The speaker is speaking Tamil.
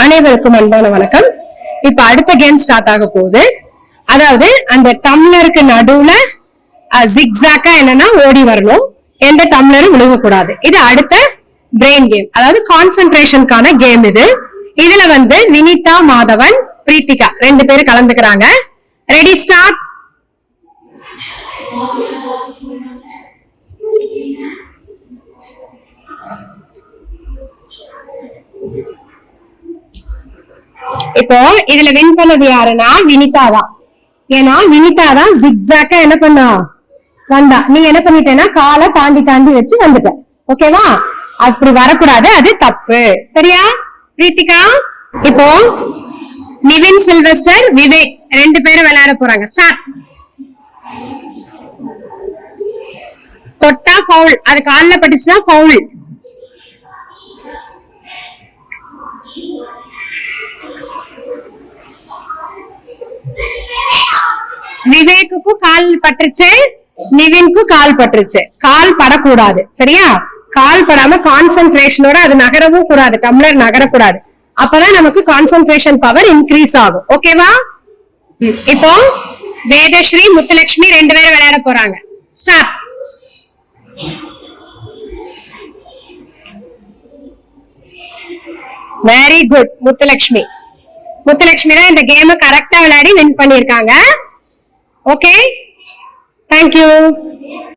அனைவருக்கும் அன்பான வணக்கம். இப்ப அடுத்த கேம் ஸ்டார்ட் ஆக போகுது. அதாவது அந்த டம்ளருக்கு நடுவுல ஜிக்ஸாக்கா என்னன்னா ஓடி வரணும், எந்த டம்ளரும் விழுகக்கூடாது. இது அடுத்த பிரெயின் கேம், அதாவது கான்சென்ட்ரேஷனுக்கான கேம் இது. இதுல வந்து வினிதா, மாதவன், பிரீத்திகா 2 பேரும் கலந்துக்கிறாங்க. Ready, start. இப்போ இதுல வின் பண்ணது யாருன்னா வினிதா தான். ஏன்னா வினிதா தான் ஜிக்ஸாக்கா என்ன பண்ணா வந்தா. நீ என்ன பண்ணிட்டேன்னா காலை தாண்டி தாண்டி வச்சு வந்துட்ட. ஓகேவா? அப்படி வரக்கூடாது, அது தப்பு. சரியா பிரீத்திகா? இப்போ நிவின், சில்வஸ்டர், விவேக் 2 பேரும் விளையாட போறாங்க. ஸ்டார்ட். தொட்டா ஃபவுல், அது கால்ல பட்டுச்சுன்னா ஃபவுல். விவேக்குக்கும் கால் பட்டுருச்சு, நிவின்க்கும் கால் பட்டுருச்சு. கால் படக்கூடாது. சரியா? கால் படாம கான்சென்ட்ரேஷனோட அது நகரவும் கூடாது, டம்ளர் நகரக்கூடாது. அப்பதான் நமக்கு கான்சென்ட்ரேஷன் பவர் இன்க்ரீஸ் ஆகும். ஓகேவா? இப்போ வேதஸ்ரீ, முத்துலட்சுமி 2 பேரும் விளையாட போறாங்க. Start. Very good Muthulakshmi. Muthulakshmi தான் இந்த கேம் கரெக்டா விளையாடி வின் பண்ணிருக்காங்க. Okay, thank you.